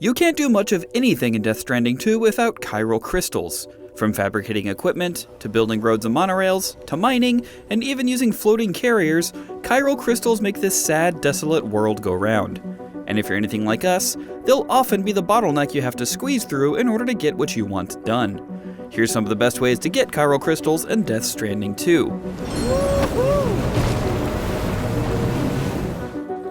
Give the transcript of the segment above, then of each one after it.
You can't do much of anything in Death Stranding 2 without chiral crystals. From fabricating equipment, to building roads and monorails, to mining, and even using floating carriers, chiral crystals make this sad, desolate world go round. And if you're anything like us, they'll often be the bottleneck you have to squeeze through in order to get what you want done. Here's some of the best ways to get chiral crystals in Death Stranding 2.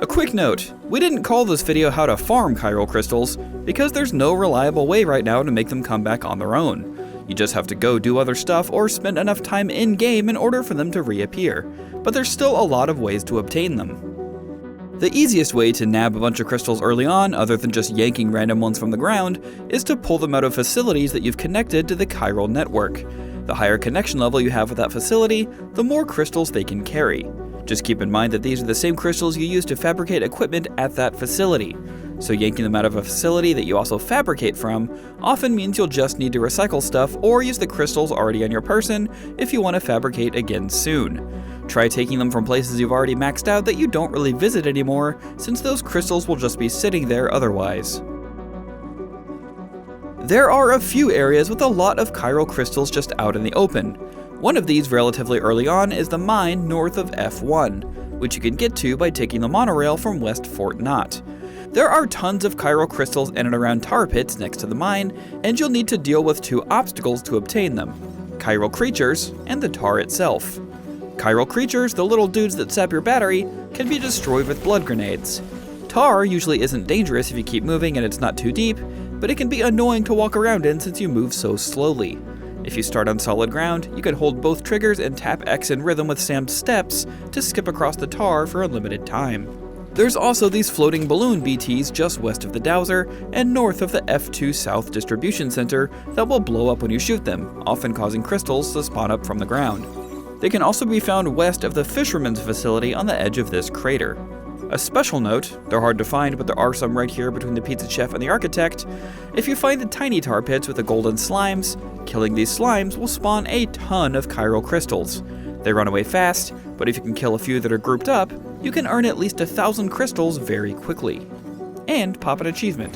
A quick note, we didn't call this video how to farm chiral crystals, because there's no reliable way right now to make them come back on their own. You just have to go do other stuff or spend enough time in-game in order for them to reappear, but there's still a lot of ways to obtain them. The easiest way to nab a bunch of crystals early on, other than just yanking random ones from the ground, is to pull them out of facilities that you've connected to the chiral network. The higher connection level you have with that facility, the more crystals they can carry. Just keep in mind that these are the same crystals you use to fabricate equipment at that facility. So yanking them out of a facility that you also fabricate from often means you'll just need to recycle stuff or use the crystals already on your person if you want to fabricate again soon. Try taking them from places you've already maxed out that you don't really visit anymore, since those crystals will just be sitting there otherwise. There are a few areas with a lot of chiral crystals just out in the open. One of these relatively early on is the mine north of F1, which you can get to by taking the monorail from West Fort Knott. There are tons of chiral crystals in and around tar pits next to the mine, and you'll need to deal with two obstacles to obtain them: chiral creatures and the tar itself. Chiral creatures, the little dudes that sap your battery, can be destroyed with blood grenades. Tar usually isn't dangerous if you keep moving and it's not too deep, but it can be annoying to walk around in since you move so slowly. If you start on solid ground, you can hold both triggers and tap X in rhythm with Sam's steps to skip across the tar for a limited time. There's also these floating balloon BTs just west of the Dowser and north of the F2 South Distribution Center that will blow up when you shoot them, often causing crystals to spawn up from the ground. They can also be found west of the Fisherman's facility on the edge of this crater. A special note, they're hard to find, but there are some right here between the pizza chef and the architect. If you find the tiny tar pits with the golden slimes, killing these slimes will spawn a ton of chiral crystals. They run away fast, but if you can kill a few that are grouped up, you can earn at least 1,000 crystals very quickly. And pop an achievement.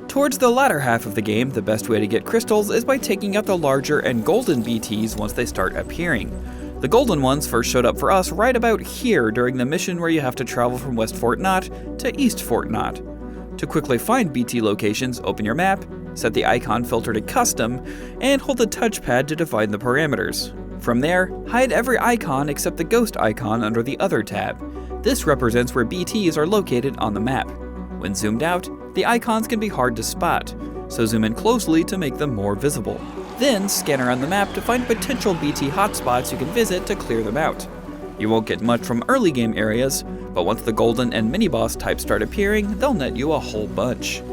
Towards the latter half of the game, the best way to get crystals is by taking out the larger and golden BTs once they start appearing. The golden ones first showed up for us right about here during the mission where you have to travel from West Fort Knott to East Fort Knott. To quickly find BT locations, open your map, set the icon filter to custom, and hold the touchpad to define the parameters. From there, hide every icon except the ghost icon under the other tab. This represents where BTs are located on the map. When zoomed out, the icons can be hard to spot, so zoom in closely to make them more visible. Then scan around the map to find potential BT hotspots you can visit to clear them out. You won't get much from early game areas, but once the golden and mini-boss types start appearing, they'll net you a whole bunch.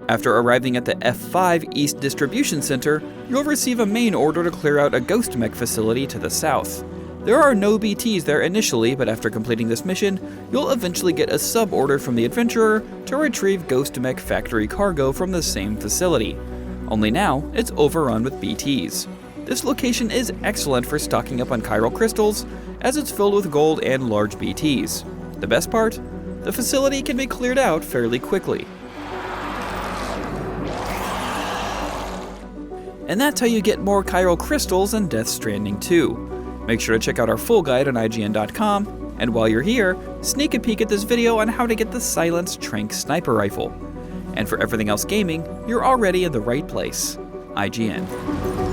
After arriving at the F5 East Distribution Center, you'll receive a main order to clear out a ghost mech facility to the south. There are no BTs there initially, but after completing this mission, you'll eventually get a sub-order from the adventurer to retrieve ghost mech factory cargo from the same facility. Only now, it's overrun with BTs. This location is excellent for stocking up on chiral crystals, as it's filled with gold and large BTs. The best part? The facility can be cleared out fairly quickly. And that's how you get more chiral crystals in Death Stranding 2. Make sure to check out our full guide on IGN.com, and while you're here, sneak a peek at this video on how to get the Silenced Trank Sniper Rifle. And for everything else gaming, you're already in the right place. IGN.